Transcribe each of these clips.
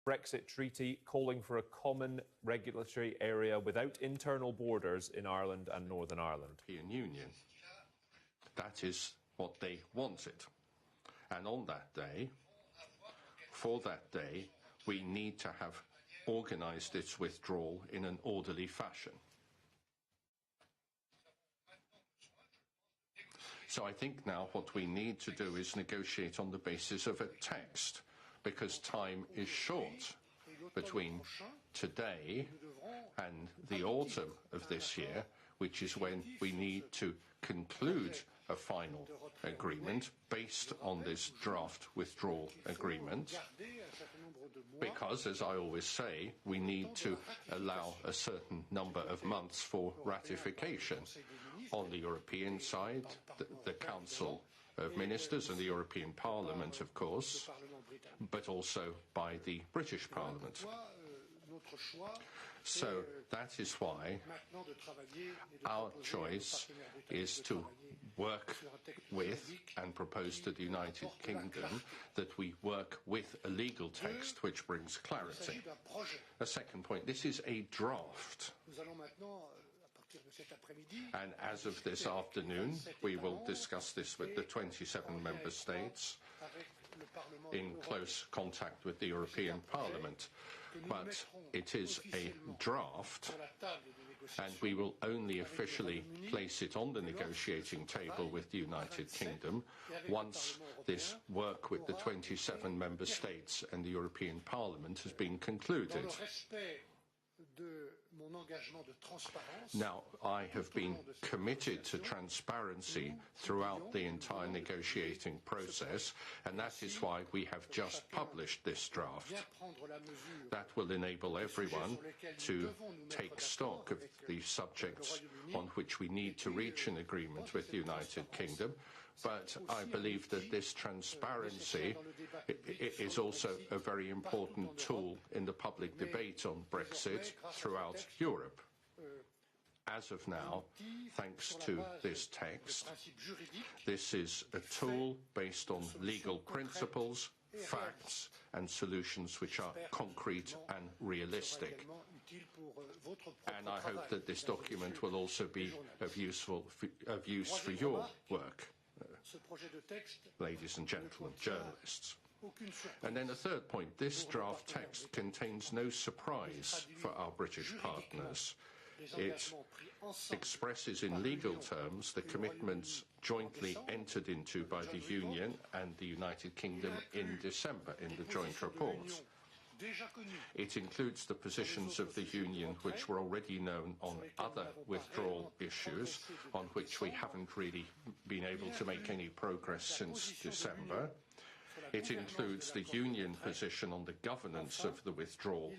Brexit treaty calling for a common regulatory area without internal borders in Ireland and Northern Ireland. European Union. That is what they wanted. And on that day, for that day, we need to have organised its withdrawal in an orderly fashion. So I think now what we need to do is negotiate on the basis of a text, because time is short between today and the autumn of this year, which is when we need to conclude a final agreement based on this draft withdrawal agreement, because, as I always say, we need to allow a certain number of months for ratification. On the European side, the Council of Ministers and the European Parliament, of course, but also by the British Parliament. So that is why our choice is to work with and propose to the United Kingdom that we work with a legal text which brings clarity. A second point, this is a draft. And as of this afternoon, we will discuss this with the 27 member states in close contact with the European Parliament. But it is a draft, and we will only officially place it on the negotiating table with the United Kingdom once this work with the 27 member states and the European Parliament has been concluded. Now, I have been committed to transparency throughout the entire negotiating process, and that is why we have just published this draft. That will enable everyone to take stock of the subjects on which we need to reach an agreement with the United Kingdom. But I believe that this transparency is also a very important tool in the public debate on Brexit throughout Europe. As of now, thanks to this text, this is a tool based on legal principles, facts and solutions which are concrete and realistic. And I hope that this document will also be of use for your work. Ladies and gentlemen, journalists. And then a third point, this draft text contains no surprise for our British partners. It expresses in legal terms the commitments jointly entered into by the Union and the United Kingdom in December in the joint report. It includes the positions of the Union which were already known on other withdrawal issues on which we haven't really been able to make any progress since December. It includes the Union position on the governance of the withdrawal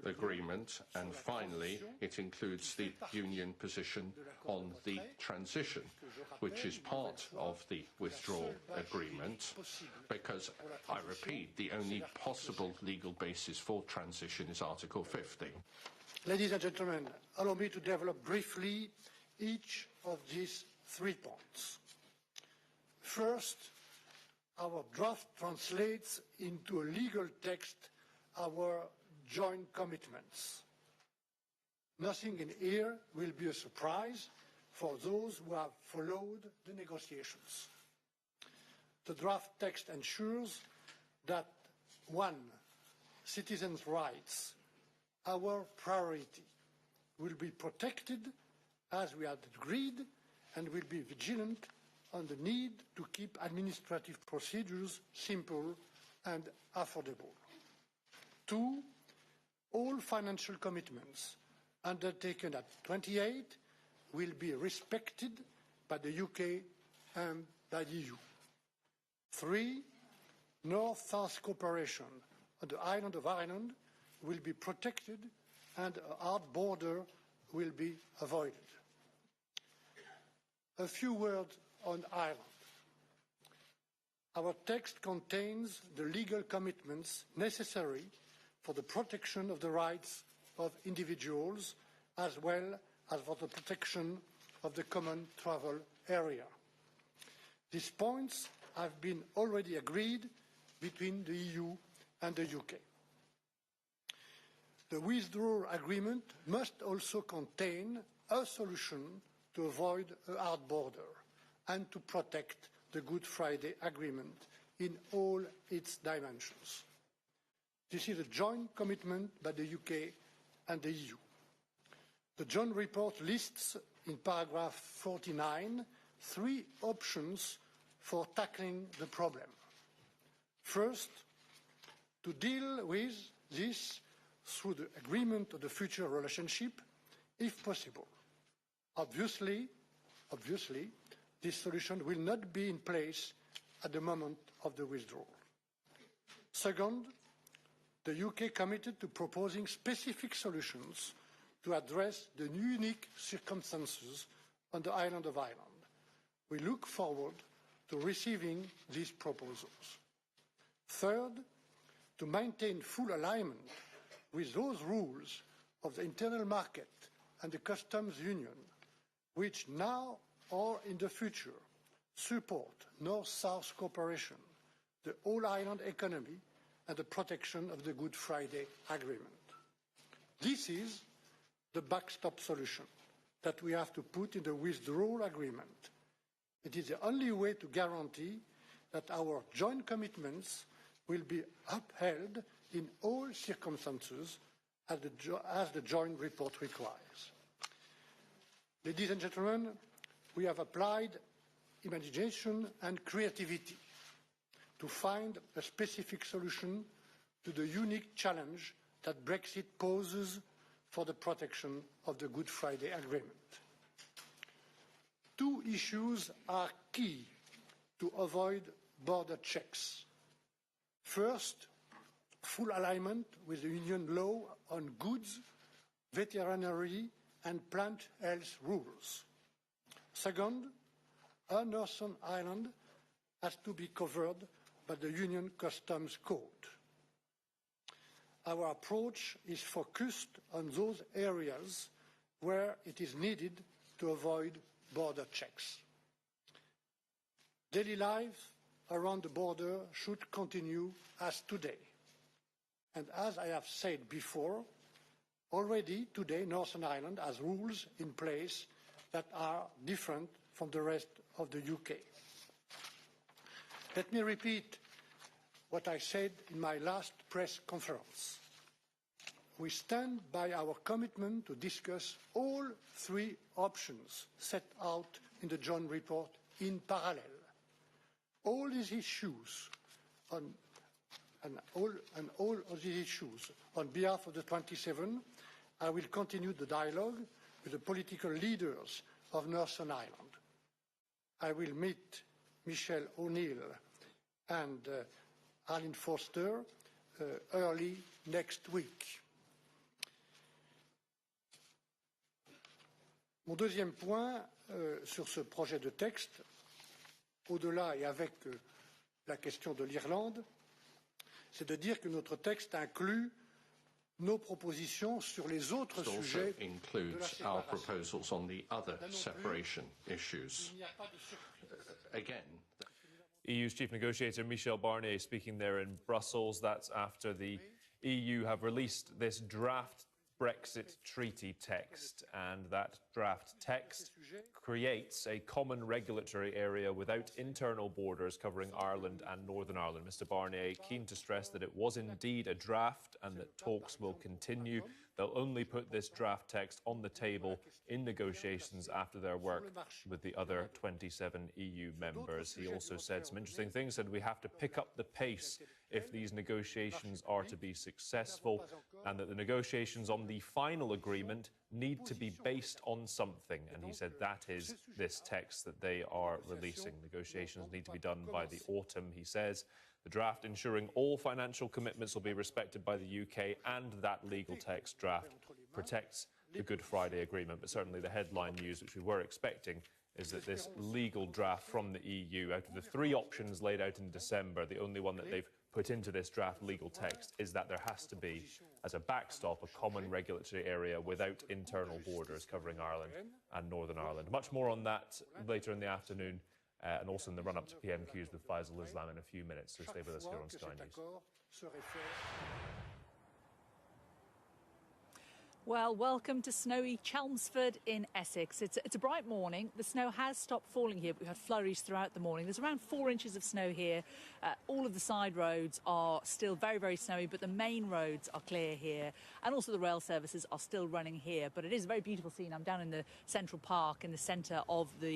agreement, and finally, it includes the Union position on the transition, which is part of the withdrawal agreement, because, I repeat, the only possible legal basis for transition is Article 50. Ladies and gentlemen, allow me to develop briefly each of these 3 points. First, our draft translates into a legal text our joint commitments. Nothing in here will be a surprise for those who have followed the negotiations. The draft text ensures that 1. Citizens' rights, our priority, will be protected as we had agreed, and will be vigilant on the need to keep administrative procedures simple and affordable. 2. All financial commitments undertaken at 28 will be respected by the UK and by the EU. 3. North-South cooperation on the island of Ireland will be protected and a hard border will be avoided. A few words on Ireland. Our text contains the legal commitments necessary for the protection of the rights of individuals, as well as for the protection of the common travel area. These points have been already agreed between the EU and the UK. The withdrawal agreement must also contain a solution to avoid a hard border and to protect the Good Friday Agreement in all its dimensions. This is a joint commitment by the UK and the EU. The joint report lists in paragraph 49 three options for tackling the problem. First, to deal with this through the agreement of the future relationship, if possible. Obviously, this solution will not be in place at the moment of the withdrawal. Second, the UK committed to proposing specific solutions to address the unique circumstances on the island of Ireland. We look forward to receiving these proposals. Third, to maintain full alignment with those rules of the internal market and the customs union, which now or in the future support North-South cooperation, the all-island economy and the protection of the Good Friday Agreement. This is the backstop solution that we have to put in the withdrawal agreement. It is the only way to guarantee that our joint commitments will be upheld in all circumstances as the joint report requires. Ladies and gentlemen, we have applied imagination and creativity to find a specific solution to the unique challenge that Brexit poses for the protection of the Good Friday Agreement. Two issues are key to avoid border checks. First, full alignment with the Union law on goods, veterinary and plant health rules. Second, our Northern Ireland has to be covered by the Union Customs Code. Our approach is focused on those areas where it is needed to avoid border checks. Daily life around the border should continue as today. And as I have said before, already today Northern Ireland has rules in place that are different from the rest of the UK. Let me repeat what I said in my last press conference. We stand by our commitment to discuss all three options set out in the joint report in parallel. All these issues on behalf of the 27, I will continue the dialogue with the political leaders of Northern Ireland. I will meet Michel O'Neill and Arlene Foster early next week. Mon deuxième point sur ce projet de texte, au-delà et avec la question de l'Irlande, c'est de dire que notre texte inclut nos propositions sur les autres sujets de la séparation. EU's chief negotiator Michel Barnier speaking there in Brussels. That's after the EU have released this draft Brexit treaty text, and that draft text creates a common regulatory area without internal borders covering Ireland and Northern Ireland. Mr Barnier keen to stress that it was indeed a draft and that talks will continue. They'll only put this draft text on the table in negotiations after their work with the other 27 EU members. He also said some interesting things, said we have to pick up the pace if these negotiations are to be successful, and that the negotiations on the final agreement need to be based on something. And he said that is this text that they are releasing. Negotiations need to be done by the autumn, he says. The draft ensuring all financial commitments will be respected by the UK, and that legal text draft protects the Good Friday Agreement. But certainly the headline news, which we were expecting, is that this legal draft from the EU, out of the three options laid out in December, the only one that they've put into this draft legal text is that there has to be, as a backstop, a common regulatory area without internal borders covering Ireland and Northern Ireland. Much more on that later in the afternoon, and also in the run-up to PMQs with Faisal Islam in a few minutes, so stay with us here on Sky News. Well, welcome to snowy Chelmsford in Essex. It's a bright morning. The snow has stopped falling here, but we've had flurries throughout the morning. There's around 4 inches of snow here. All of the side roads are still very, very snowy, but the main roads are clear here. And also the rail services are still running here. But it is a very beautiful scene. I'm down in the Central Park in the centre of the